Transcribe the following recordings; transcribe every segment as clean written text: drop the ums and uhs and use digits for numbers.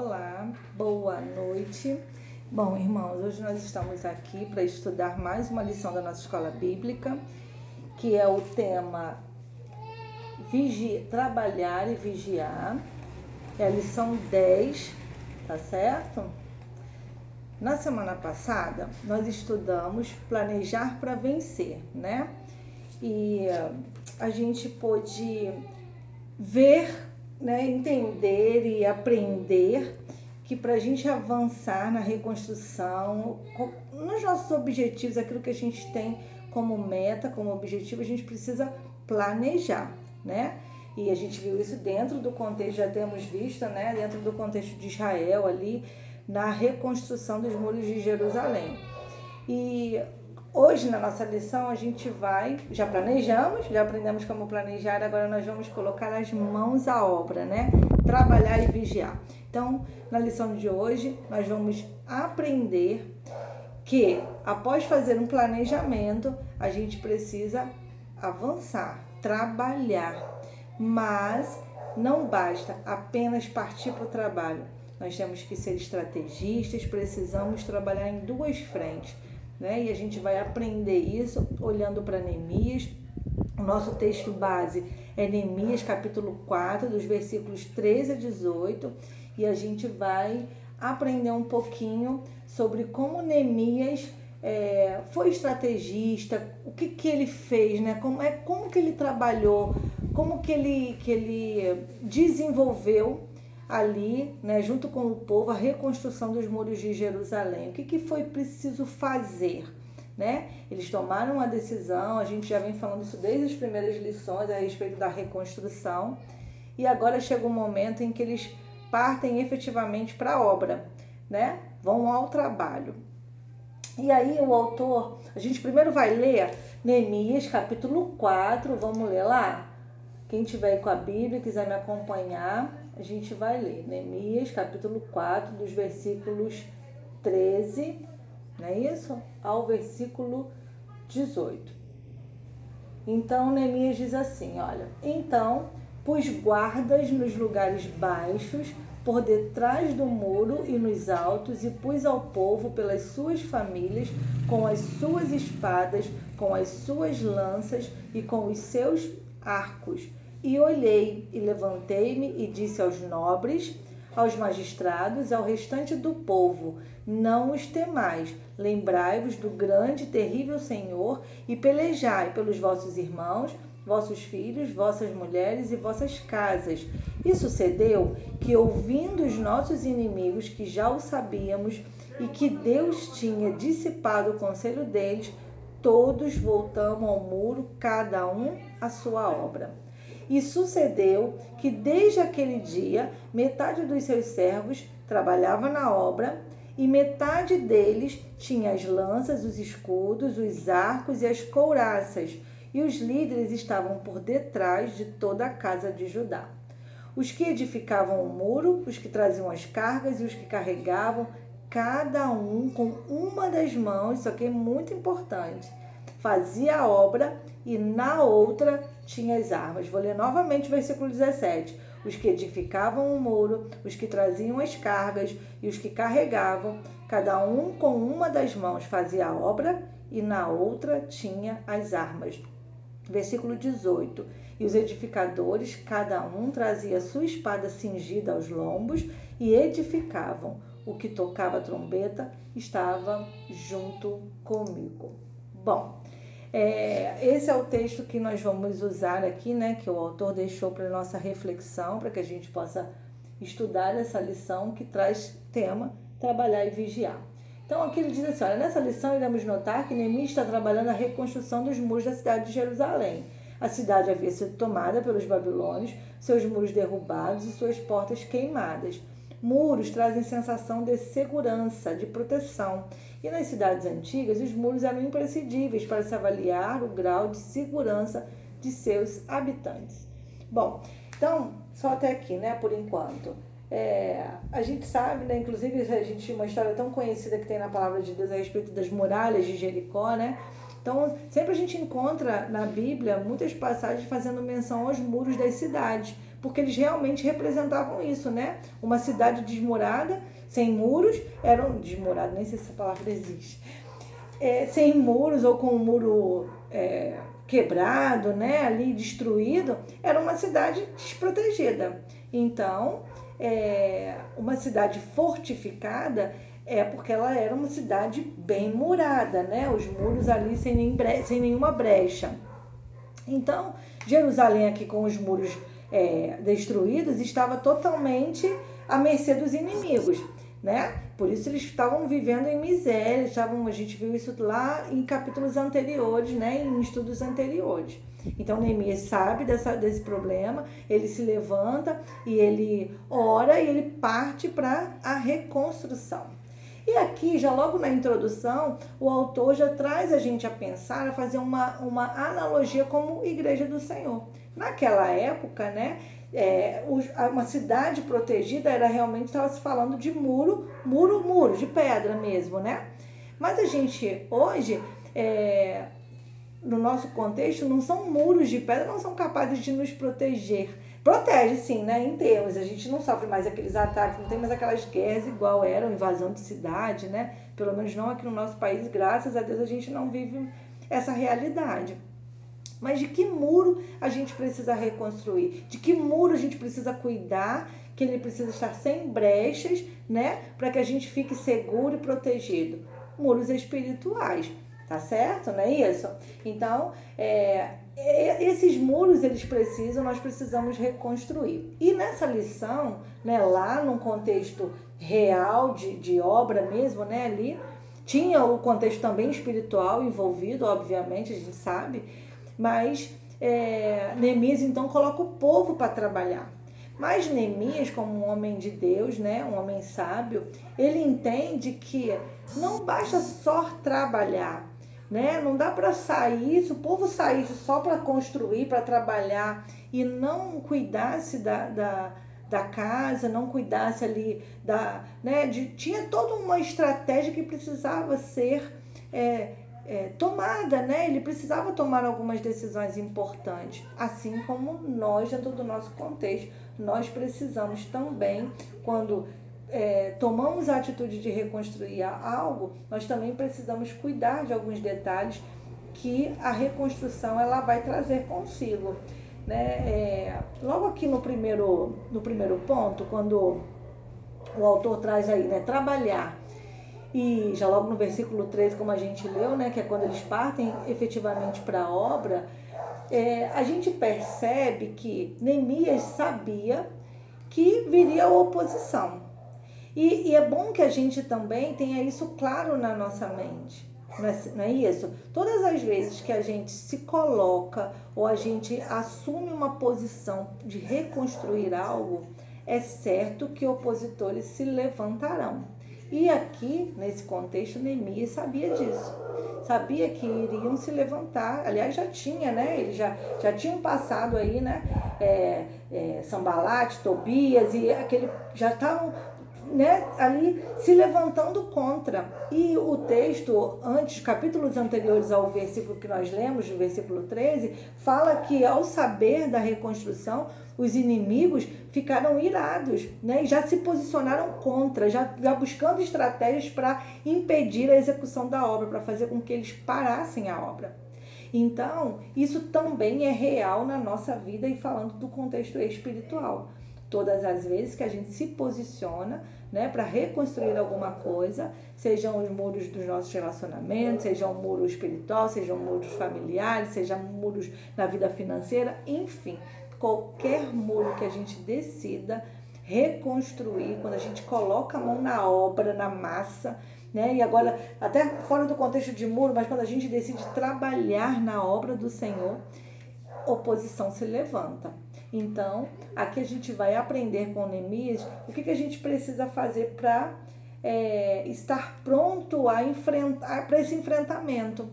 Olá, boa noite. Bom, irmãos, hoje nós estamos aqui para estudar mais uma lição da nossa escola bíblica, que é o tema Trabalhar e Vigiar. É a lição 10, tá certo? Na semana passada, nós estudamos Planejar para Vencer, né? E a gente pôde ver, né, entender e aprender que para a gente avançar na reconstrução, nos nossos objetivos, aquilo que a gente tem como meta, como objetivo, a gente precisa planejar, né? E a gente viu isso dentro do contexto, já temos visto, né, dentro do contexto de Israel ali, na reconstrução dos muros de Jerusalém. E hoje, na nossa lição, a gente já planejamos, já aprendemos como planejar, agora nós vamos colocar as mãos à obra, né? Trabalhar e vigiar. Então, na lição de hoje, nós vamos aprender que, após fazer um planejamento, a gente precisa avançar, trabalhar. Mas não basta apenas partir para o trabalho. Nós temos que ser estrategistas, precisamos trabalhar em duas frentes, né? E a gente vai aprender isso olhando para Neemias. O nosso texto base é Neemias capítulo 4, dos versículos 13 a 18, e a gente vai aprender um pouquinho sobre como Neemias foi estrategista, o que ele fez, né? Como que ele trabalhou, como que ele desenvolveu ali, né, junto com o povo, a reconstrução dos muros de Jerusalém. O que foi preciso fazer, né? Eles tomaram uma decisão, a gente já vem falando isso desde as primeiras lições a respeito da reconstrução, e agora chega um momento em que eles partem efetivamente para a obra, né? Vão ao trabalho. E aí o autor, a gente primeiro vai ler Neemias capítulo 4, vamos ler lá? Quem tiver aí com a Bíblia, quiser me acompanhar, a gente vai ler Neemias capítulo 4, dos versículos 13, não é isso? Ao versículo 18. Então Neemias diz assim, olha: então pus guardas nos lugares baixos, por detrás do muro e nos altos, e pus ao povo pelas suas famílias, com as suas espadas, com as suas lanças e com os seus arcos. E olhei e levantei-me e disse aos nobres, aos magistrados, ao restante do povo: não os temais, lembrai-vos do grande e terrível Senhor, e pelejai pelos vossos irmãos, vossos filhos, vossas mulheres e vossas casas. E sucedeu que, ouvindo os nossos inimigos, que já o sabíamos, e que Deus tinha dissipado o conselho deles, todos voltamos ao muro, cada um à sua obra. E sucedeu que, desde aquele dia, metade dos seus servos trabalhava na obra, e metade deles tinha as lanças, os escudos, os arcos e as couraças, e os líderes estavam por detrás de toda a casa de Judá. Os que edificavam o muro, os que traziam as cargas e os que carregavam, cada um com uma das mãos, isso aqui é muito importante, fazia a obra, e na outra tinha as armas. Vou ler novamente o versículo 17. Os que edificavam o muro, os que traziam as cargas e os que carregavam, cada um com uma das mãos fazia a obra, e na outra tinha as armas. Versículo 18. E os edificadores, cada um trazia sua espada cingida aos lombos, e edificavam. O que tocava a trombeta estava junto comigo. Bom, esse é o texto que nós vamos usar aqui, né, que o autor deixou para nossa reflexão, para que a gente possa estudar essa lição que traz tema trabalhar e vigiar. Então aqui ele diz assim, olha, nessa lição iremos notar que Neemias está trabalhando a reconstrução dos muros da cidade de Jerusalém. A cidade havia sido tomada pelos babilônios, seus muros derrubados e suas portas queimadas. Muros trazem sensação de segurança, de proteção. E nas cidades antigas, os muros eram imprescindíveis para se avaliar o grau de segurança de seus habitantes. Bom, então, só até aqui, né, por enquanto. A gente sabe, né, inclusive a gente tinha uma história tão conhecida que tem na palavra de Deus a respeito das muralhas de Jericó, né? Então, sempre a gente encontra na Bíblia muitas passagens fazendo menção aos muros das cidades, porque eles realmente representavam isso, né? Uma cidade desmurada, sem muros, desmurado, nem sei se essa palavra existe, sem muros ou com um muro quebrado, né, ali destruído, era uma cidade desprotegida. Então, uma cidade fortificada porque ela era uma cidade bem murada, né, os muros ali sem nenhuma brecha. Então, Jerusalém aqui com os muros destruídos estava totalmente à mercê dos inimigos, né? Por isso eles estavam vivendo em miséria, a gente viu isso lá em capítulos anteriores, né? Em estudos anteriores. Então Neemias sabe desse problema, ele se levanta e ele ora e ele parte para a reconstrução. E aqui, já logo na introdução, o autor já traz a gente a pensar, a fazer uma analogia como Igreja do Senhor. Naquela época, né, uma cidade protegida estava se falando de muro, de pedra mesmo, né? Mas a gente, hoje, no nosso contexto, não são muros de pedra, não são capazes de nos proteger. Protege sim, né, em termos, a gente não sofre mais aqueles ataques, não tem mais aquelas guerras igual eram, invasão de cidade, né? Pelo menos não aqui no nosso país, graças a Deus a gente não vive essa realidade. Mas de que muro a gente precisa reconstruir? De que muro a gente precisa cuidar, que ele precisa estar sem brechas, né? Para que a gente fique seguro e protegido? Muros espirituais, tá certo? Não é isso? Então, esses muros nós precisamos reconstruir. E nessa lição, né, lá num contexto real de obra mesmo, né, ali, tinha o contexto também espiritual envolvido, obviamente, a gente sabe, mas Neemias então coloca o povo para trabalhar. Mas Neemias, como um homem de Deus, né, um homem sábio, ele entende que não basta só trabalhar, né? Não dá para sair, se o povo saísse só para construir, para trabalhar e não cuidasse da casa, não cuidasse ali tinha toda uma estratégia que precisava ser tomada, né? Ele precisava tomar algumas decisões importantes, assim como nós, dentro do nosso contexto, nós precisamos também, quando tomamos a atitude de reconstruir algo, nós também precisamos cuidar de alguns detalhes que a reconstrução ela vai trazer consigo, né? Logo aqui no primeiro ponto, quando o autor traz aí, né, trabalhar, e já logo no versículo 13, como a gente leu, né, que é quando eles partem efetivamente para a obra, a gente percebe que Neemias sabia que viria oposição. E é bom que a gente também tenha isso claro na nossa mente, não é isso? Todas as vezes que a gente se coloca ou a gente assume uma posição de reconstruir algo, é certo que opositores se levantarão. E aqui, nesse contexto, Neemias sabia disso. Sabia que iriam se levantar. Aliás, já tinha, né? Eles já tinham passado aí, né? Sanbalate, Tobias e já estavam, né, ali se levantando contra. E o texto, capítulos anteriores ao versículo que nós lemos, no versículo 13, fala que ao saber da reconstrução, os inimigos ficaram irados, né, e já se posicionaram contra, já buscando estratégias para impedir a execução da obra, para fazer com que eles parassem a obra. Então, isso também é real na nossa vida e falando do contexto espiritual. Todas as vezes que a gente se posiciona, né, para reconstruir alguma coisa, sejam os muros dos nossos relacionamentos, sejam um muro espiritual, sejam muros familiares, sejam muros na vida financeira, enfim, qualquer muro que a gente decida reconstruir, quando a gente coloca a mão na obra, na massa, né, e agora até fora do contexto de muro, mas quando a gente decide trabalhar na obra do Senhor, oposição se levanta. Então, aqui a gente vai aprender com Neemias o que a gente precisa fazer para estar pronto a enfrentar, para esse enfrentamento.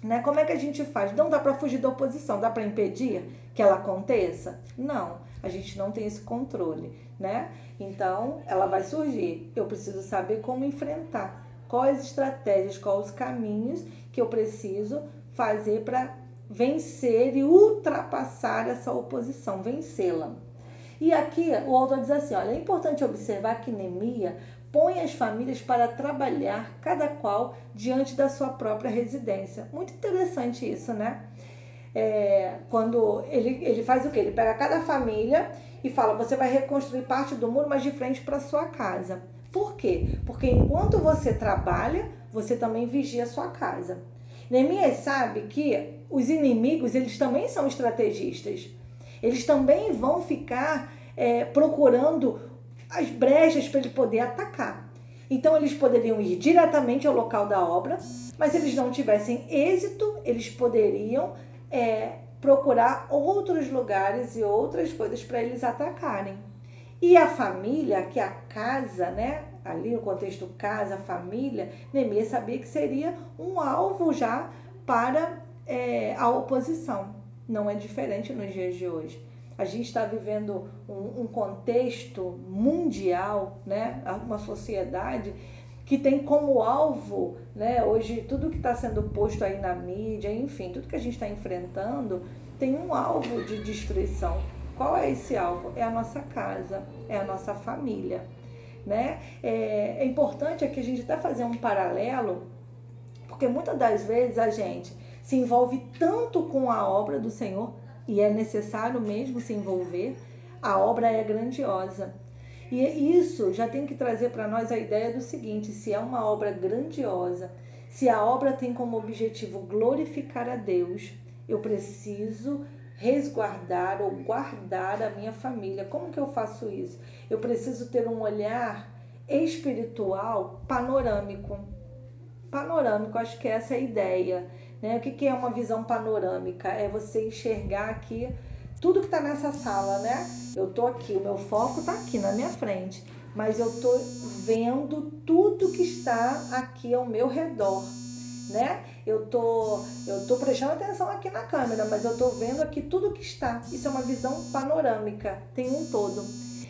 Né? Como é que a gente faz? Não dá para fugir da oposição, dá para impedir que ela aconteça? Não, a gente não tem esse controle, né? Então, ela vai surgir. Eu preciso saber como enfrentar, quais estratégias, quais os caminhos que eu preciso fazer para vencer e ultrapassar essa oposição, vencê-la. E aqui o autor diz assim, olha, é importante observar que Neemias põe as famílias para trabalhar, cada qual diante da sua própria residência. Muito interessante isso, né? Quando ele faz o quê? Ele pega cada família e fala, você vai reconstruir parte do muro, mas de frente para sua casa. Por quê? Porque enquanto você trabalha, você também vigia a sua casa. Neemias sabe que os inimigos, eles também são estrategistas. Eles também vão ficar procurando as brechas para ele poder atacar. Então, eles poderiam ir diretamente ao local da obra, mas se eles não tivessem êxito, eles poderiam procurar outros lugares e outras coisas para eles atacarem. E a família, que é a casa, né? Ali no contexto casa, família, Neemias sabia que seria um alvo já para a oposição. Não é diferente nos dias de hoje. A gente está vivendo um contexto mundial, né? Uma sociedade que tem como alvo, né? Hoje tudo que está sendo posto aí na mídia, enfim, tudo que a gente está enfrentando tem um alvo de destruição. Qual é esse alvo? É a nossa casa, é a nossa família, né? É importante aqui a gente até fazer um paralelo, porque muitas das vezes a gente se envolve tanto com a obra do Senhor, e é necessário mesmo se envolver, a obra é grandiosa. E isso já tem que trazer para nós a ideia do seguinte, se é uma obra grandiosa, se a obra tem como objetivo glorificar a Deus, eu preciso resguardar ou guardar a minha família. Como que eu faço isso? Eu preciso ter um olhar espiritual panorâmico. Panorâmico, acho que essa é a ideia, né? O que é uma visão panorâmica? É você enxergar aqui tudo que está nessa sala, né? Eu tô aqui, o meu foco está aqui na minha frente, mas eu tô vendo tudo que está aqui ao meu redor, né? Eu tô prestando atenção aqui na câmera, mas eu tô vendo aqui tudo que está. Isso é uma visão panorâmica, tem um todo.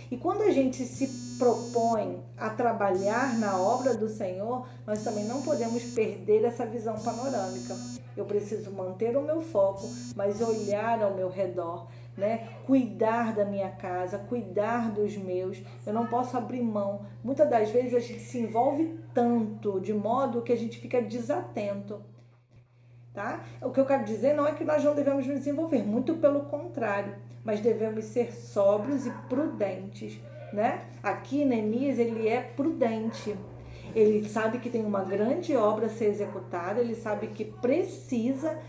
E quando a gente se propõe a trabalhar na obra do Senhor, nós também não podemos perder essa visão panorâmica. Eu preciso manter o meu foco, mas olhar ao meu redor, né? Cuidar da minha casa, cuidar dos meus. Eu não posso abrir mão. Muitas das vezes a gente se envolve tanto, de modo que a gente fica desatento. Tá? O que eu quero dizer não é que nós não devemos nos desenvolver, muito pelo contrário, mas devemos ser sóbrios e prudentes, né? Aqui Neemias, ele é prudente, ele sabe que tem uma grande obra a ser executada, ele sabe que precisa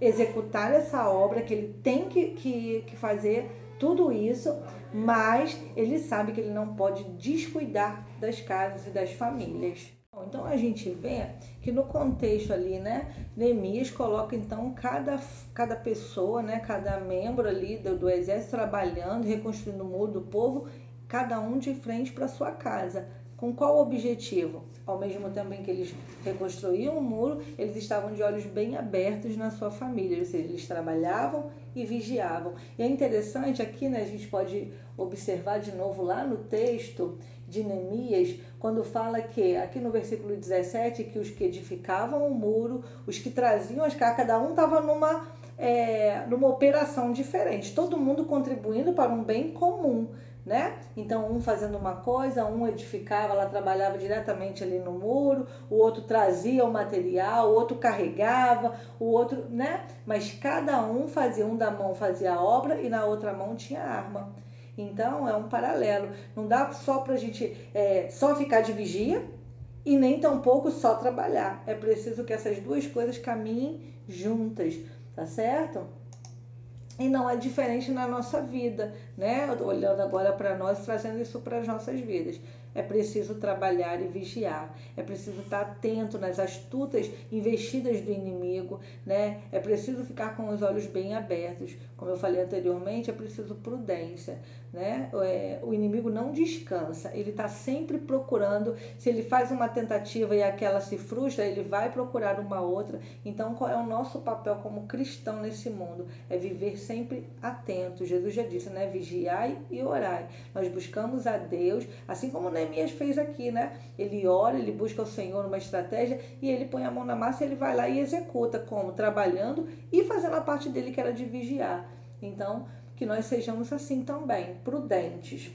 executar essa obra, que ele tem que fazer tudo isso, mas ele sabe que ele não pode descuidar das casas e das famílias. Então a gente vê que no contexto ali, né, Neemias coloca então cada pessoa, né, cada membro ali do exército trabalhando, reconstruindo o muro do povo, cada um de frente para sua casa. Com qual objetivo? Ao mesmo tempo em que eles reconstruíam o muro, eles estavam de olhos bem abertos na sua família, ou seja, eles trabalhavam e vigiavam. E é interessante aqui, né, a gente pode observar de novo lá no texto de Neemias, quando fala que, aqui no versículo 17, que os que edificavam o muro, os que traziam as casas, cada um estava numa operação diferente, todo mundo contribuindo para um bem comum, né? Então, um fazendo uma coisa, um edificava, ela trabalhava diretamente ali no muro, o outro trazia o material, o outro carregava, o outro, né? Mas cada um fazia, um da mão fazia a obra e na outra mão tinha a arma. Então, é um paralelo. Não dá só para a gente só ficar de vigia e nem tampouco só trabalhar. É preciso que essas duas coisas caminhem juntas, tá certo? E não é diferente na nossa vida, né? Eu tô olhando agora para nós, trazendo isso para as nossas vidas. É preciso trabalhar e vigiar. É preciso estar atento nas astutas investidas do inimigo, né? É preciso ficar com os olhos bem abertos. Como eu falei anteriormente, é preciso prudência, né? O inimigo não descansa. Ele está sempre procurando. Se ele faz uma tentativa e aquela se frustra, ele vai procurar uma outra. Então, qual é o nosso papel como cristão nesse mundo? É viver sempre atento. Jesus já disse, né? Vigiai e orai. Nós buscamos a Deus, assim como Neemias fez aqui, né? Ele ora, ele busca o Senhor uma estratégia e ele põe a mão na massa e ele vai lá e executa, como? Trabalhando e fazendo a parte dele que era de vigiar. Então, que nós sejamos assim também, prudentes.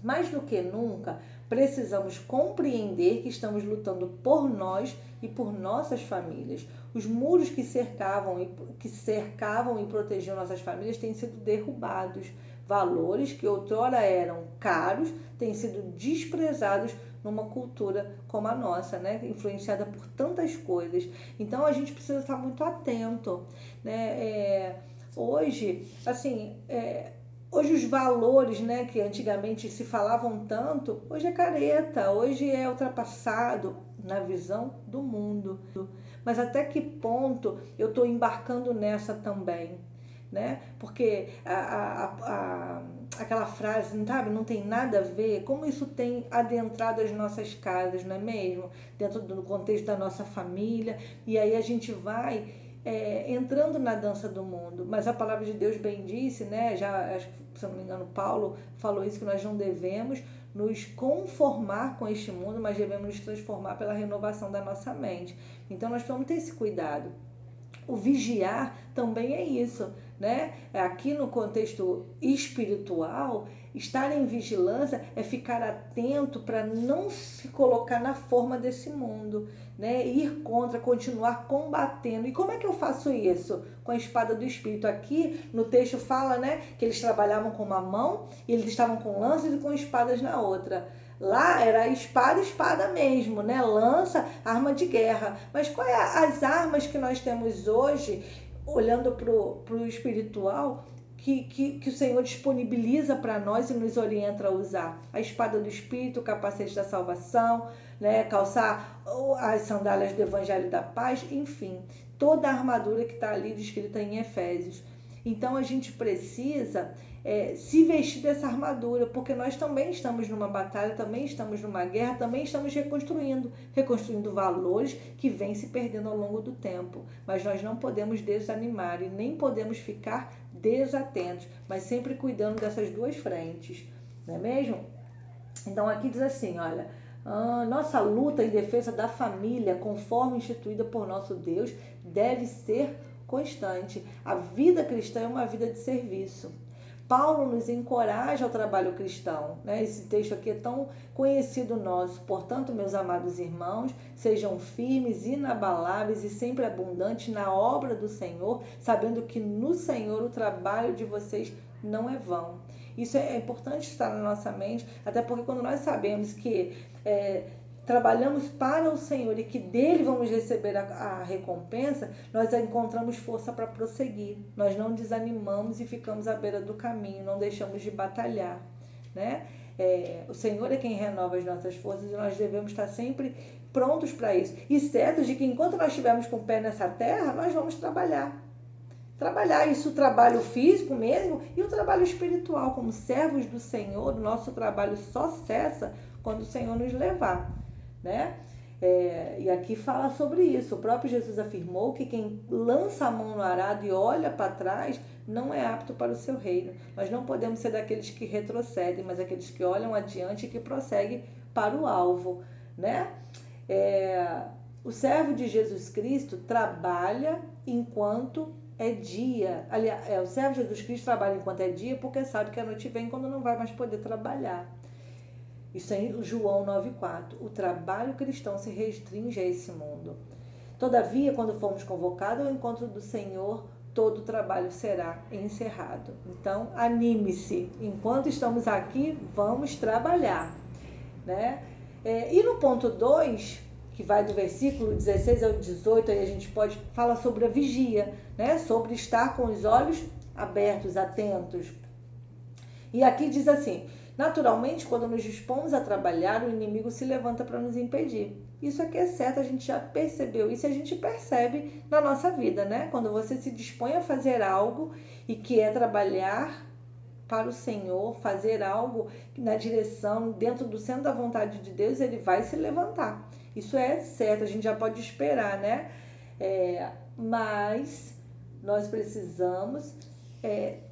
Mais do que nunca, precisamos compreender que estamos lutando por nós e por nossas famílias. Os muros que cercavam e protegiam nossas famílias têm sido derrubados. Valores que outrora eram caros têm sido desprezados numa cultura como a nossa, né? Influenciada por tantas coisas. Então a gente precisa estar muito atento, né? Hoje, assim, hoje os valores, né, que antigamente se falavam tanto, hoje é careta, hoje é ultrapassado na visão do mundo. Mas até que ponto eu estou embarcando nessa também, né? Porque aquela frase, sabe, não tem nada a ver, como isso tem adentrado as nossas casas, não é mesmo? Dentro do contexto da nossa família, e aí a gente vai entrando na dança do mundo. Mas a palavra de Deus bem disse, né? Já, acho que, se eu não me engano, Paulo falou isso, que nós não devemos nos conformar com este mundo, mas devemos nos transformar pela renovação da nossa mente. Então nós precisamos ter esse cuidado. O vigiar também é isso, né? Aqui no contexto espiritual, estar em vigilância é ficar atento para não se colocar na forma desse mundo, né? Ir contra, continuar combatendo. E como é que eu faço isso? Com a espada do Espírito. Aqui no texto fala, né, que eles trabalhavam com uma mão e eles estavam com lanças e com espadas na outra. Lá era espada mesmo, né? Lança, arma de guerra. Mas quais as armas que nós temos hoje, olhando para o espiritual, que o Senhor disponibiliza para nós e nos orienta a usar? A espada do Espírito, o capacete da salvação, né? Calçar as sandálias do Evangelho da Paz, enfim, toda a armadura que está ali descrita em Efésios. Então a gente precisa se vestir dessa armadura, porque nós também estamos numa batalha, também estamos numa guerra, também estamos reconstruindo valores que vêm se perdendo ao longo do tempo. Mas nós não podemos desanimar e nem podemos ficar desatentos, mas sempre cuidando dessas duas frentes, não é mesmo? Então aqui diz assim, olha, nossa luta em defesa da família, conforme instituída por nosso Deus, deve ser constante. A vida cristã é uma vida de serviço. Paulo nos encoraja ao trabalho cristão, né? Esse texto aqui é tão conhecido nosso. Portanto, meus amados irmãos, sejam firmes, inabaláveis e sempre abundantes na obra do Senhor, sabendo que no Senhor o trabalho de vocês não é vão. Isso é importante estar na nossa mente, até porque quando nós sabemos que trabalhamos para o Senhor e que dele vamos receber a recompensa, nós encontramos força para prosseguir. Nós não desanimamos e ficamos à beira do caminho, não deixamos de batalhar, né? O Senhor é quem renova as nossas forças e nós devemos estar sempre prontos para isso. E certos de que enquanto nós estivermos com o pé nessa terra, nós vamos trabalhar. Isso, o trabalho físico mesmo e o trabalho espiritual. Como servos do Senhor, o nosso trabalho só cessa quando o Senhor nos levar, né? E aqui fala sobre isso. O próprio Jesus afirmou que quem lança a mão no arado e olha para trás não é apto para o seu reino. Nós não podemos ser daqueles que retrocedem, mas aqueles que olham adiante e que prosseguem para o alvo, né? O servo de Jesus Cristo trabalha enquanto é dia. Aliás, o servo de Jesus Cristo trabalha enquanto é dia porque sabe que a noite vem quando não vai mais poder trabalhar. Isso é em João 9,4. O trabalho cristão se restringe a esse mundo. Todavia, quando formos convocados ao encontro do Senhor, todo o trabalho será encerrado. Então, anime-se. Enquanto estamos aqui, vamos trabalhar, né? E no ponto 2, que vai do versículo 16 ao 18, aí a gente fala sobre a vigia, né? Sobre estar com os olhos abertos, atentos. E aqui diz assim: naturalmente, quando nos dispomos a trabalhar, o inimigo se levanta para nos impedir. Isso aqui é certo, a gente já percebeu isso e a gente percebe na nossa vida, né? Quando você se dispõe a fazer algo e que é trabalhar para o Senhor, fazer algo na direção, dentro do centro da vontade de Deus, ele vai se levantar. Isso é certo, a gente já pode esperar, né? Mas nós precisamos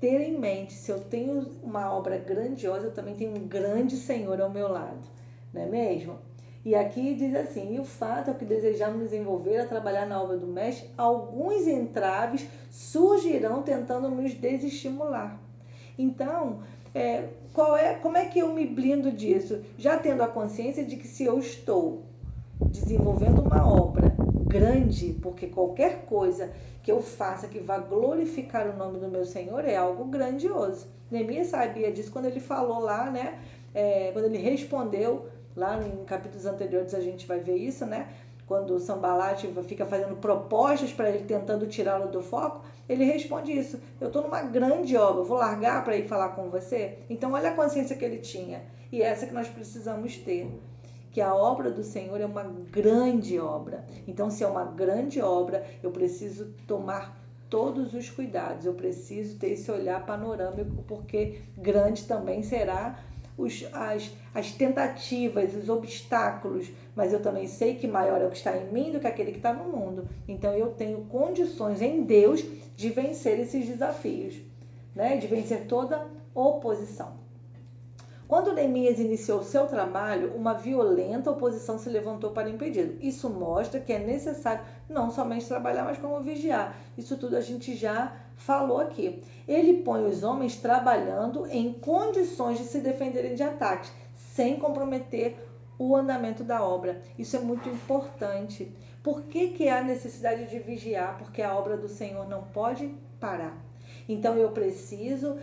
ter em mente, se eu tenho uma obra grandiosa, eu também tenho um grande Senhor ao meu lado, não é mesmo? E aqui diz assim: e o fato é que desejamos nos envolver a trabalhar na obra do Mestre, alguns entraves surgirão tentando nos desestimular. Então, como é que eu me blindo disso? Já tendo a consciência de que se eu estou desenvolvendo uma obra grande, porque qualquer coisa que eu faça que vá glorificar o nome do meu Senhor é algo grandioso. Neemias sabia disso quando ele falou lá, né? Quando ele respondeu, lá em capítulos anteriores a gente vai ver isso, né? Quando o Sanbalat fica fazendo propostas para ele, tentando tirá-lo do foco, ele responde isso: eu estou numa grande obra, eu vou largar para ir falar com você? Então olha a consciência que ele tinha, e essa que nós precisamos ter, que a obra do Senhor é uma grande obra. Então, se é uma grande obra, eu preciso tomar todos os cuidados, eu preciso ter esse olhar panorâmico, porque grande também será as tentativas, os obstáculos, mas eu também sei que maior é o que está em mim do que aquele que está no mundo. Então, eu tenho condições em Deus de vencer esses desafios, né? De vencer toda oposição. Quando Neemias iniciou seu trabalho, uma violenta oposição se levantou para impedi-lo. Isso mostra que é necessário não somente trabalhar, mas como vigiar. Isso tudo a gente já falou aqui. Ele põe os homens trabalhando em condições de se defenderem de ataques, sem comprometer o andamento da obra. Isso é muito importante. Por que há necessidade de vigiar? Porque a obra do Senhor não pode parar. Então eu preciso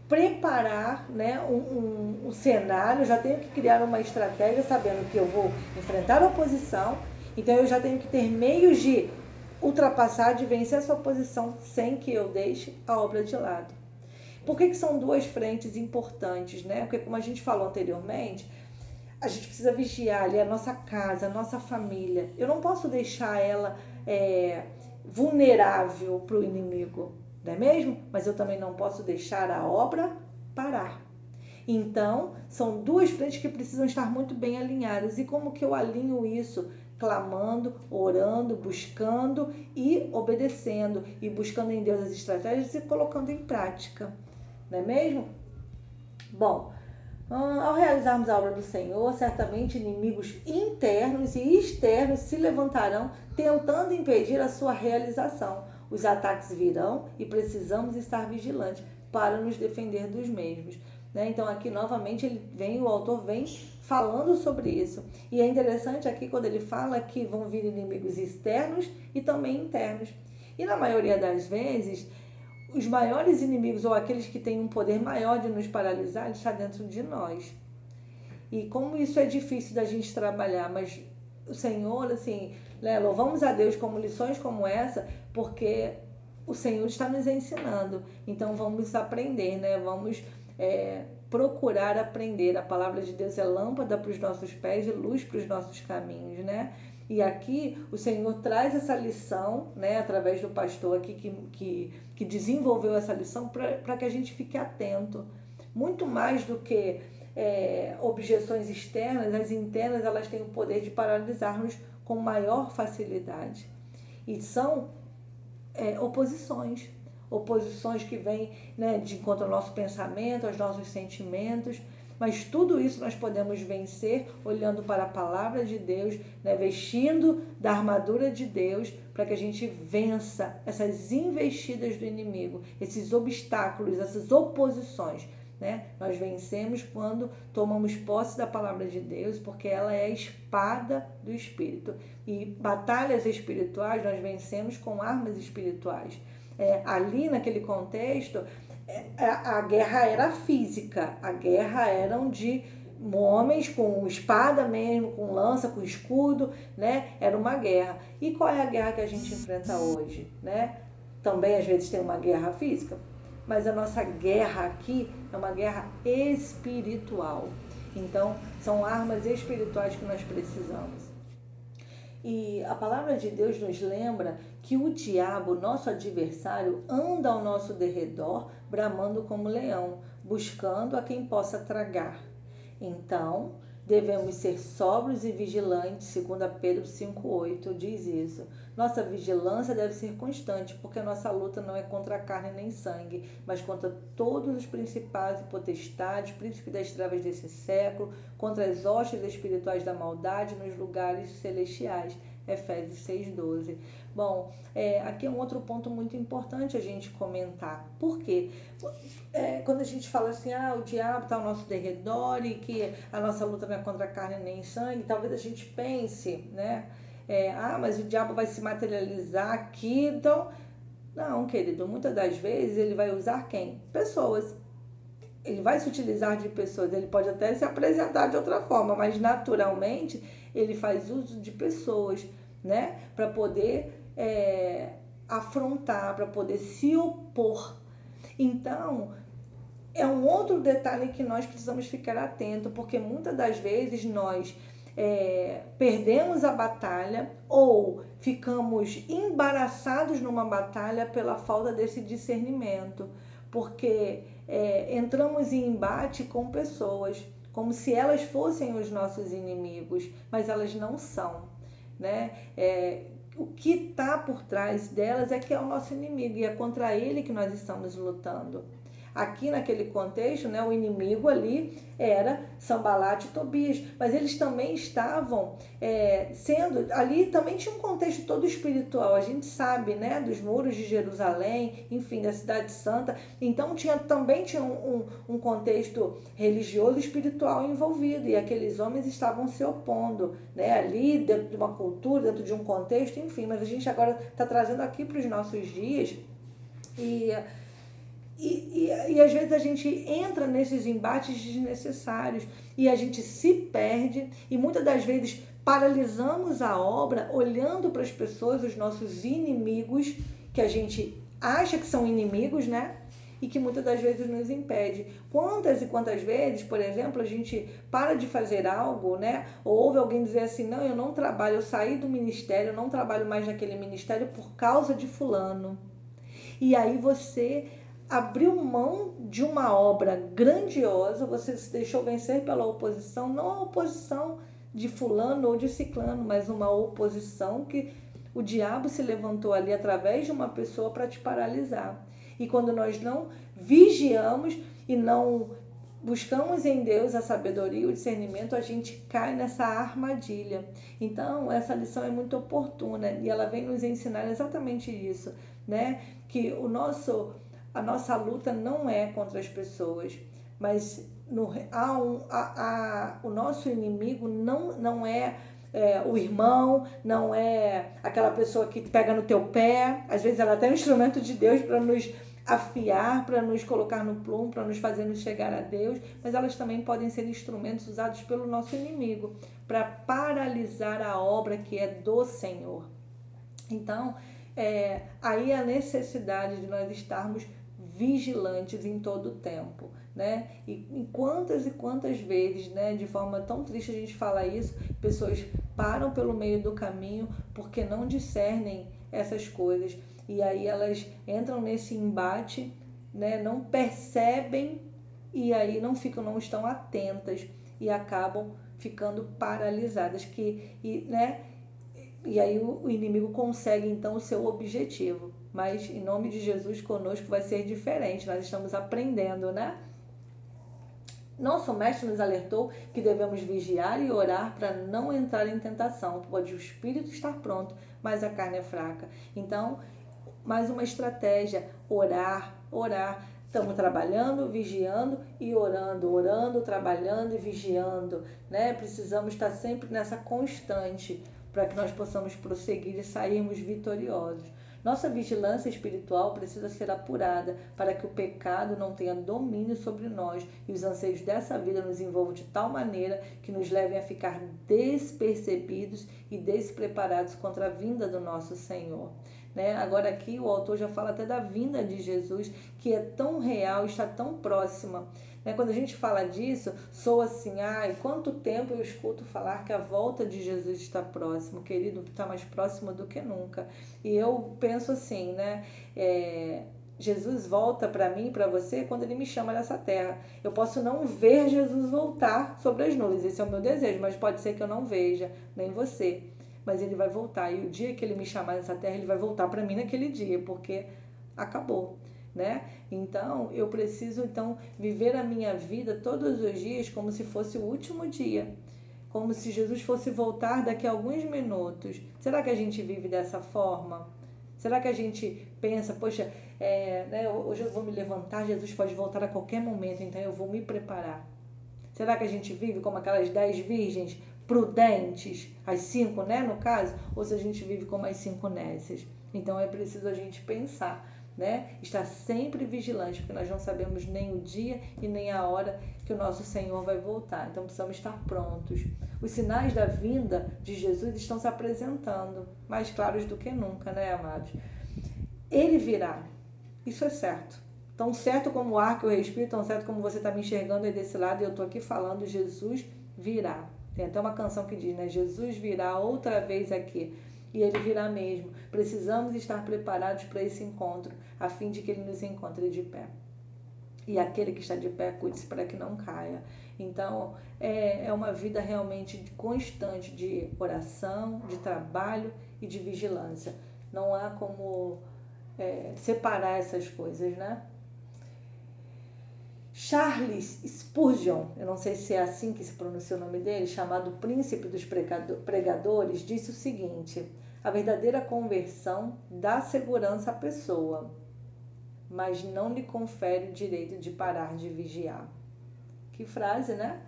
preparar, né, um cenário, já tenho que criar uma estratégia sabendo que eu vou enfrentar a oposição, então eu já tenho que ter meios de ultrapassar, de vencer essa oposição sem que eu deixe a obra de lado. Por que são duas frentes importantes, né? Porque como a gente falou anteriormente, a gente precisa vigiar ali a nossa casa, a nossa família. Eu não posso deixar ela vulnerável para o inimigo, não é mesmo? Mas eu também não posso deixar a obra parar. Então, são duas frentes que precisam estar muito bem alinhadas. E como que eu alinho isso? Clamando, orando, buscando e obedecendo. E buscando em Deus as estratégias e colocando em prática. Não é mesmo? Bom, ao realizarmos a obra do Senhor, certamente inimigos internos e externos se levantarão tentando impedir a sua realização. Os ataques virão e precisamos estar vigilantes para nos defender dos mesmos. Então aqui novamente o autor vem falando sobre isso. E é interessante aqui quando ele fala que vão vir inimigos externos e também internos. E na maioria das vezes, os maiores inimigos ou aqueles que têm um poder maior de nos paralisar, ele está dentro de nós. E como isso é difícil da gente trabalhar, mas o Senhor, assim, né, louvamos a Deus como lições como essa, porque o Senhor está nos ensinando. Então vamos aprender, né? Vamos procurar aprender. A palavra de Deus é lâmpada para os nossos pés e luz para os nossos caminhos, né? E aqui o Senhor traz essa lição, né, através do pastor aqui que desenvolveu essa lição para que a gente fique atento. Muito mais do que objeções externas, as internas elas têm o poder de paralisar-nos com maior facilidade. E são oposições que vêm, né, de encontro ao nosso pensamento, aos nossos sentimentos. Mas tudo isso nós podemos vencer olhando para a palavra de Deus, né, vestindo da armadura de Deus, para que a gente vença essas investidas do inimigo, esses obstáculos, essas oposições. Né? Nós vencemos quando tomamos posse da palavra de Deus, porque ela é a espada do Espírito. E batalhas espirituais nós vencemos com armas espirituais. Ali naquele contexto, a guerra era física, a guerra eram de homens com espada mesmo, com lança, com escudo, né? Era uma guerra. E qual é a guerra que a gente enfrenta hoje, né? Também às vezes tem uma guerra física, mas a nossa guerra aqui é uma guerra espiritual. Então, são armas espirituais que nós precisamos. E a palavra de Deus nos lembra que o diabo, nosso adversário, anda ao nosso derredor, bramando como leão, buscando a quem possa tragar. Então, devemos ser sóbrios e vigilantes, segundo Pedro 5,8 diz isso. Nossa vigilância deve ser constante, porque a nossa luta não é contra a carne nem sangue, mas contra todos os principados e potestades, príncipes das trevas desse século, contra as hostes espirituais da maldade nos lugares celestiais. Efésios 6,12. Bom, aqui é um outro ponto muito importante a gente comentar. Por quê? Quando a gente fala assim, o diabo está ao nosso derredor e que a nossa luta não é contra a carne nem sangue, talvez a gente pense, né? Mas o diabo vai se materializar aqui, então... Não, querido, muitas das vezes ele vai usar quem? Pessoas. Ele vai se utilizar de pessoas, ele pode até se apresentar de outra forma, mas naturalmente ele faz uso de pessoas, né? Para poder afrontar, para poder se opor. Então, é um outro detalhe que nós precisamos ficar atento, porque muitas das vezes nós perdemos a batalha ou ficamos embaraçados numa batalha pela falta desse discernimento, porque entramos em embate com pessoas, como se elas fossem os nossos inimigos, mas elas não são, né? O que está por trás delas é que é o nosso inimigo e é contra ele que nós estamos lutando. Aqui naquele contexto, né, o inimigo ali era Sanbalat e Tobias, mas eles também estavam ali também tinha um contexto todo espiritual, a gente sabe, né, dos muros de Jerusalém, enfim, da cidade santa, então também tinha um contexto religioso e espiritual envolvido, e aqueles homens estavam se opondo, né, ali dentro de uma cultura, dentro de um contexto, enfim, mas a gente agora está trazendo aqui para os nossos dias e às vezes a gente entra nesses embates desnecessários e a gente se perde e muitas das vezes paralisamos a obra olhando para as pessoas, os nossos inimigos, que a gente acha que são inimigos, né? E que muitas das vezes nos impede. Quantas e quantas vezes, por exemplo, a gente para de fazer algo, né? Ou ouve alguém dizer assim, não, eu não trabalho, eu saí do ministério, eu não trabalho mais naquele ministério por causa de fulano. E aí você abriu mão de uma obra grandiosa, você se deixou vencer pela oposição, não a oposição de fulano ou de ciclano, mas uma oposição que o diabo se levantou ali através de uma pessoa para te paralisar. E quando nós não vigiamos e não buscamos em Deus a sabedoria e o discernimento, a gente cai nessa armadilha. Então, essa lição é muito oportuna e ela vem nos ensinar exatamente isso, né? Que a nossa luta não é contra as pessoas, mas o nosso inimigo não é o irmão, não é aquela pessoa que pega no teu pé, às vezes ela tem um instrumento de Deus para nos afiar, para nos colocar no plumo, para nos fazer nos chegar a Deus, mas elas também podem ser instrumentos usados pelo nosso inimigo para paralisar a obra que é do Senhor. Então, aí a necessidade de nós estarmos vigilantes em todo o tempo, né? E quantas vezes, né, de forma tão triste a gente fala isso, pessoas param pelo meio do caminho porque não discernem essas coisas e aí elas entram nesse embate, né, não percebem e aí não estão atentas e acabam ficando paralisadas e aí o inimigo consegue então o seu objetivo. Mas em nome de Jesus conosco vai ser diferente. Nós estamos aprendendo, né? Nosso mestre nos alertou que devemos vigiar e orar para não entrar em tentação. Pode o espírito estar pronto, mas a carne é fraca. Então, mais uma estratégia, orar. Estamos trabalhando, vigiando e orando, trabalhando e vigiando, né? Precisamos estar sempre nessa constante para que nós possamos prosseguir e sairmos vitoriosos. Nossa vigilância espiritual precisa ser apurada para que o pecado não tenha domínio sobre nós e os anseios dessa vida nos envolvam de tal maneira que nos levem a ficar despercebidos e despreparados contra a vinda do nosso Senhor. Né? Agora aqui o autor já fala até da vinda de Jesus, que é tão real, está tão próxima. Quando a gente fala disso, soa assim, quanto tempo eu escuto falar que a volta de Jesus está próximo, querido, está mais próximo do que nunca. E eu penso assim, né? Jesus volta para mim e para você quando ele me chama nessa terra. Eu posso não ver Jesus voltar sobre as nuvens, esse é o meu desejo, mas pode ser que eu não veja, nem você. Mas ele vai voltar, e o dia que ele me chamar nessa terra, ele vai voltar para mim naquele dia, porque acabou. Né? Então, eu preciso viver a minha vida todos os dias como se fosse o último dia. como se Jesus fosse voltar daqui a alguns minutos. Será que a gente vive dessa forma? Será que a gente pensa, poxa, né, hoje eu vou me levantar, Jesus pode voltar a qualquer momento, então eu vou me preparar. Será que a gente vive como aquelas 10 virgens prudentes, as 5, né, no caso? Ou se a gente vive como as 5 nécias? Então é preciso a gente pensar, né? Estar sempre vigilante, porque nós não sabemos nem o dia e nem a hora que o nosso Senhor vai voltar. Então precisamos estar prontos. Os sinais da vinda de Jesus estão se apresentando, mais claros do que nunca, né, amados? Ele virá, isso é certo. Tão certo como o ar que eu respiro, tão certo como você está me enxergando aí desse lado, e eu estou aqui falando, Jesus virá. Tem até uma canção que diz, né? Jesus virá outra vez aqui. E ele virá mesmo. Precisamos estar preparados para esse encontro, a fim de que ele nos encontre de pé. E aquele que está de pé, cuide-se para que não caia. Então, é uma vida realmente constante de oração, de trabalho e de vigilância. Não há como separar essas coisas, né? Charles Spurgeon, eu não sei se é assim que se pronuncia o nome dele, chamado Príncipe dos Pregadores, disse o seguinte: a verdadeira conversão dá segurança à pessoa, mas não lhe confere o direito de parar de vigiar. Que frase, né?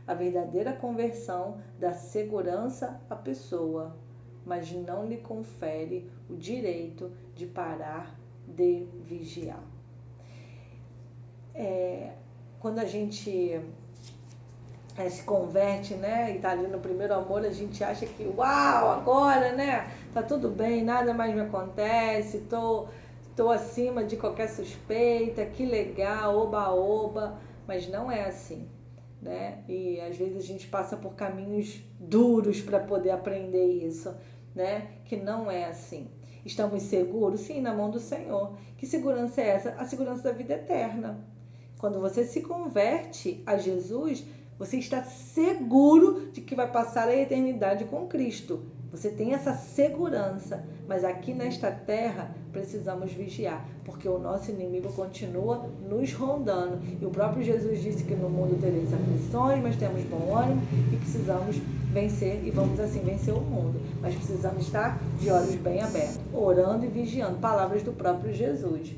A verdadeira conversão dá segurança à pessoa, mas não lhe confere o direito de parar de vigiar. Quando a gente se converte, né, e tá ali no primeiro amor, a gente acha que, uau, agora, né, tá tudo bem, nada mais me acontece, tô acima de qualquer suspeita, que legal, oba-oba, mas não é assim, né, e às vezes a gente passa por caminhos duros para poder aprender isso, né, que não é assim. Estamos seguros? Sim, na mão do Senhor. Que segurança é essa? A segurança da vida eterna. Quando você se converte a Jesus, você está seguro de que vai passar a eternidade com Cristo. Você tem essa segurança, mas aqui nesta terra precisamos vigiar, porque o nosso inimigo continua nos rondando. E o próprio Jesus disse que no mundo tereis aflições, mas temos bom ânimo e precisamos vencer, e vamos assim vencer o mundo. Mas precisamos estar de olhos bem abertos, orando e vigiando, palavras do próprio Jesus.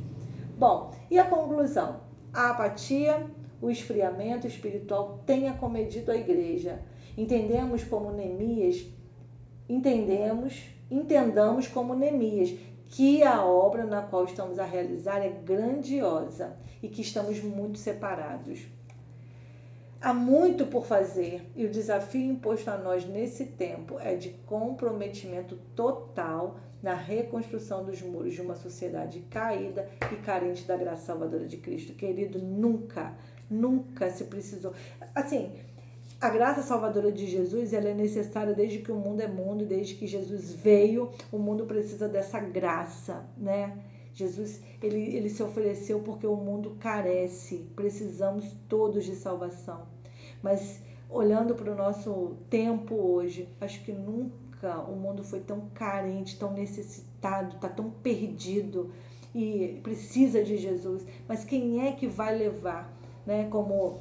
Bom, e a conclusão? A apatia, o esfriamento espiritual tem acometido a igreja. Entendamos como Neemias, entendamos como Neemias, que a obra na qual estamos a realizar é grandiosa e que estamos muito separados. Há muito por fazer e o desafio imposto a nós nesse tempo é de comprometimento total na reconstrução dos muros de uma sociedade caída e carente da graça salvadora de Cristo. Querido, nunca se precisou. Assim, a graça salvadora de Jesus, ela é necessária desde que o mundo é mundo, desde que Jesus veio, o mundo precisa dessa graça, né? Jesus, ele se ofereceu porque o mundo carece, precisamos todos de salvação. Mas olhando para o nosso tempo hoje, acho que nunca o mundo foi tão carente, tão necessitado, está tão perdido e precisa de Jesus. Mas quem é que vai levar, né? Como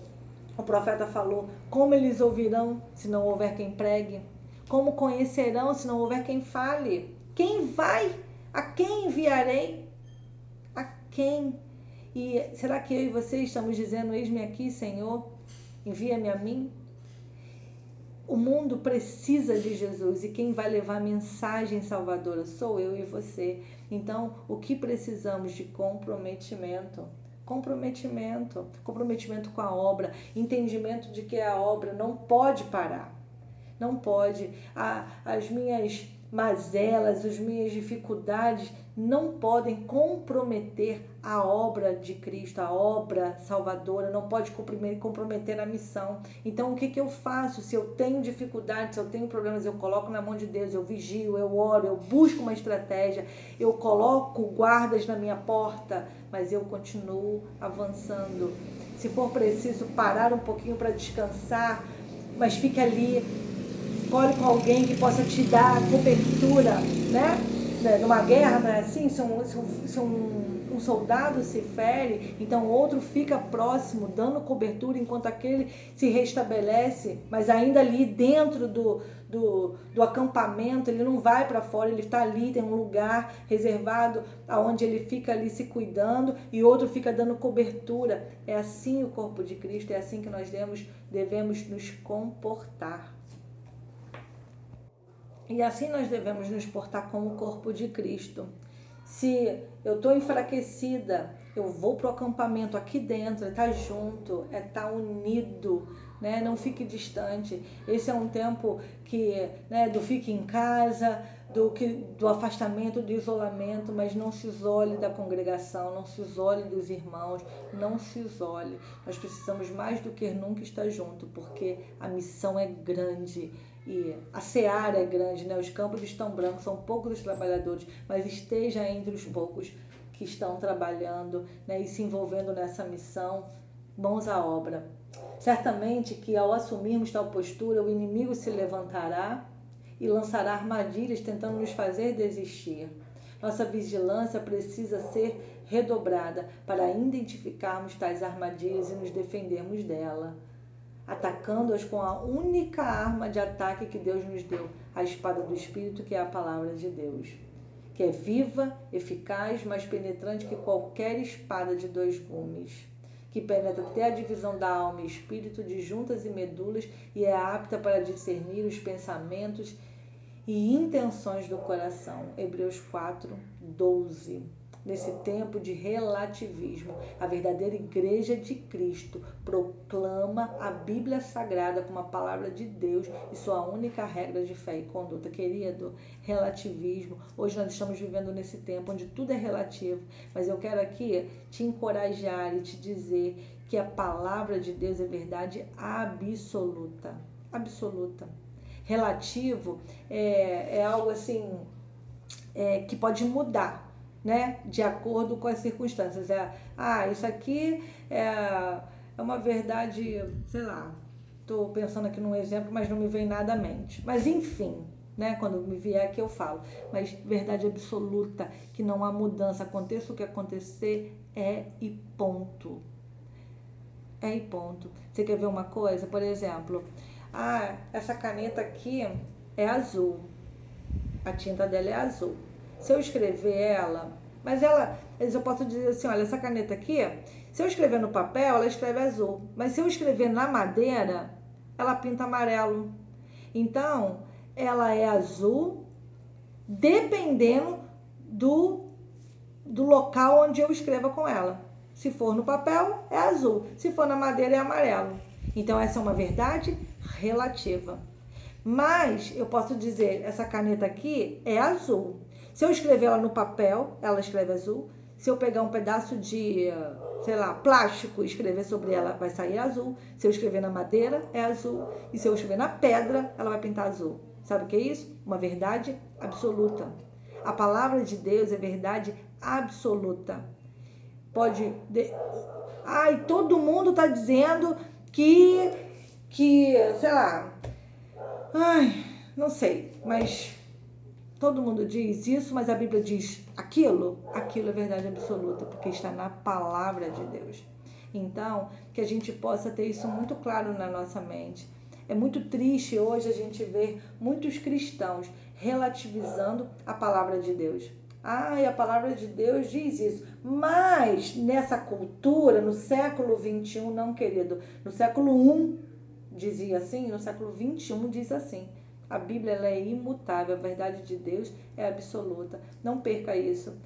o profeta falou, como eles ouvirão se não houver quem pregue? Como conhecerão se não houver quem fale? Quem vai? A quem enviarei? A quem? E será que eu e você estamos dizendo, eis-me aqui, Senhor, envia-me a mim? O mundo precisa de Jesus e quem vai levar a mensagem salvadora sou eu e você. Então, o que precisamos de comprometimento? Comprometimento com a obra, entendimento de que a obra não pode parar, não pode. As minhas mazelas, as minhas dificuldades não podem comprometer a obra de Cristo, a obra salvadora, não pode comprometer a missão. Então, o que eu faço? Se eu tenho dificuldades, se eu tenho problemas, eu coloco na mão de Deus, eu vigio, eu oro, eu busco uma estratégia, eu coloco guardas na minha porta, mas eu continuo avançando. Se for preciso parar um pouquinho para descansar, mas fique ali, fale com alguém que possa te dar cobertura, né? né, numa guerra, não é assim? Se um soldado se fere, então outro fica próximo, dando cobertura, enquanto aquele se restabelece, mas ainda ali dentro do acampamento, ele não vai para fora, ele está ali, tem um lugar reservado onde ele fica ali se cuidando e outro fica dando cobertura. É assim o corpo de Cristo, é assim que nós devemos nos comportar. E assim nós devemos nos portar como o corpo de Cristo. Se eu estou enfraquecida, eu vou para o acampamento aqui dentro, é estar junto, é estar unido, né? Não fique distante. Esse é um tempo que, né, do fique em casa, do afastamento, do isolamento, mas não se isole da congregação, não se isole dos irmãos, não se isole. Nós precisamos mais do que nunca estar junto, porque a missão é grande. E a seara é grande, né? Os campos estão brancos, são poucos os trabalhadores, mas esteja entre os poucos que estão trabalhando, né, e se envolvendo nessa missão, mãos à obra. Certamente que ao assumirmos tal postura, o inimigo se levantará e lançará armadilhas tentando nos fazer desistir. Nossa vigilância precisa ser redobrada para identificarmos tais armadilhas e nos defendermos dela, atacando-as com a única arma de ataque que Deus nos deu, a espada do Espírito, que é a palavra de Deus, que é viva, eficaz, mais penetrante que qualquer espada de 2 gumes, que penetra até a divisão da alma e espírito, de juntas e medulas, e é apta para discernir os pensamentos e intenções do coração. Hebreus 4:12. Nesse tempo de relativismo, a verdadeira igreja de Cristo proclama a Bíblia Sagrada como a palavra de Deus e sua única regra de fé e conduta. Querido, relativismo. Hoje nós estamos vivendo nesse tempo onde tudo é relativo, mas eu quero aqui te encorajar e te dizer que a palavra de Deus é verdade absoluta. Absoluta. Relativo é algo assim que pode mudar, né, de acordo com as circunstâncias. Isso aqui é uma verdade, sei lá, estou pensando aqui num exemplo, mas não me vem nada à mente. Mas enfim, né, quando me vier aqui eu falo. Mas verdade absoluta, que não há mudança, aconteça o que acontecer, e ponto. E ponto. Você quer ver uma coisa? Por exemplo, essa caneta aqui é azul, a tinta dela é azul. Se eu escrever ela, mas eu posso dizer assim, olha, essa caneta aqui, se eu escrever no papel, ela escreve azul, mas se eu escrever na madeira, ela pinta amarelo. Então, ela é azul dependendo do local onde eu escreva com ela. Se for no papel, é azul. Se for na madeira, é amarelo. Então, essa é uma verdade relativa. Mas eu posso dizer, essa caneta aqui é azul. Se eu escrever ela no papel, ela escreve azul. Se eu pegar um pedaço de, sei lá, plástico e escrever sobre ela, vai sair azul. Se eu escrever na madeira, é azul. E se eu escrever na pedra, ela vai pintar azul. Sabe o que é isso? Uma verdade absoluta. A palavra de Deus é verdade absoluta. Todo mundo está dizendo que, sei lá, não sei, mas todo mundo diz isso, mas a Bíblia diz aquilo é verdade absoluta, porque está na palavra de Deus. Então, que a gente possa ter isso muito claro na nossa mente. É muito triste hoje a gente ver muitos cristãos relativizando a palavra de Deus. A palavra de Deus diz isso. Mas nessa cultura, no século 21, não, querido, no século 1 dizia assim, no século 21 diz assim. A Bíblia ela é imutável, a verdade de Deus é absoluta. Não perca isso,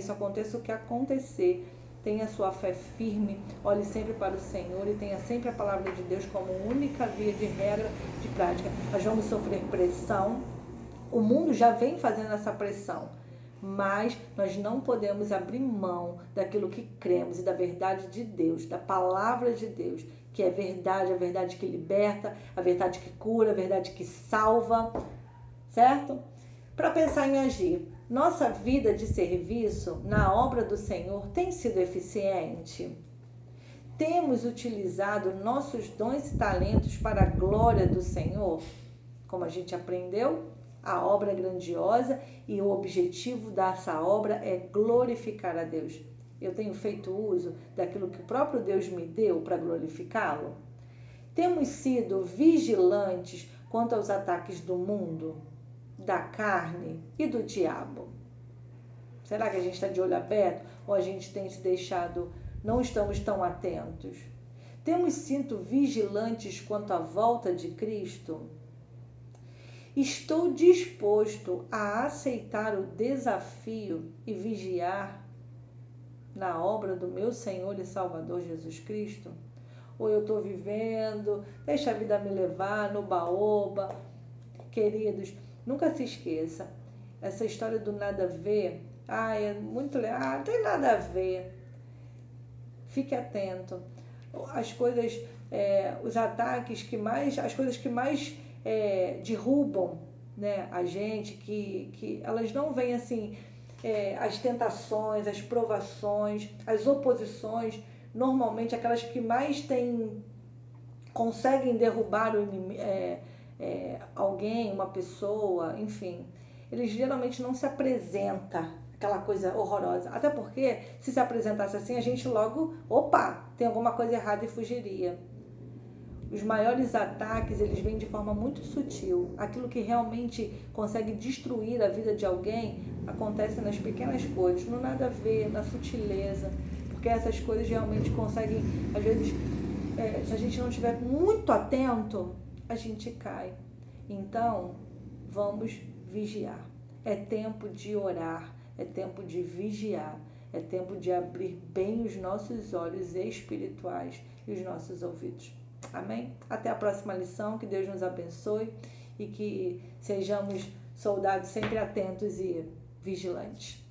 aconteça o que acontecer. Tenha sua fé firme, olhe sempre para o Senhor e tenha sempre a palavra de Deus como única via de regra de prática. Nós vamos sofrer pressão, o mundo já vem fazendo essa pressão, mas nós não podemos abrir mão daquilo que cremos e da verdade de Deus, da palavra de Deus, que é verdade, a verdade que liberta, a verdade que cura, a verdade que salva, certo? Para pensar em agir, nossa vida de serviço na obra do Senhor tem sido eficiente? Temos utilizado nossos dons e talentos para a glória do Senhor? Como a gente aprendeu? A obra é grandiosa e o objetivo dessa obra é glorificar a Deus. Eu tenho feito uso daquilo que o próprio Deus me deu para glorificá-lo? Temos sido vigilantes quanto aos ataques do mundo, da carne e do diabo? Será que a gente está de olho aberto ou a gente tem se deixado, não estamos tão atentos? Temos sido vigilantes quanto à volta de Cristo? Estou disposto a aceitar o desafio e vigiar na obra do meu Senhor e Salvador Jesus Cristo? Ou eu estou vivendo, deixa a vida me levar no baoba? Queridos, nunca se esqueça, essa história do nada a ver, é muito legal, não tem nada a ver. Fique atento. As coisas, os ataques que mais, as coisas que mais derrubam, né, a gente, que elas não vêm assim, as tentações, as provações, as oposições, normalmente aquelas que mais conseguem derrubar o inimigo, alguém, uma pessoa, enfim, eles geralmente não se apresenta aquela coisa horrorosa. Até porque, se apresentasse assim, a gente logo, opa, tem alguma coisa errada e fugiria. Os maiores ataques, eles vêm de forma muito sutil. Aquilo que realmente consegue destruir a vida de alguém acontece nas pequenas coisas, no nada a ver, na sutileza. Porque essas coisas realmente conseguem, às vezes, se a gente não estiver muito atento, a gente cai. Então, vamos vigiar. É tempo de orar, é tempo de vigiar, é tempo de abrir bem os nossos olhos espirituais e os nossos ouvidos. Amém? Até a próxima lição, que Deus nos abençoe e que sejamos soldados sempre atentos e vigilantes.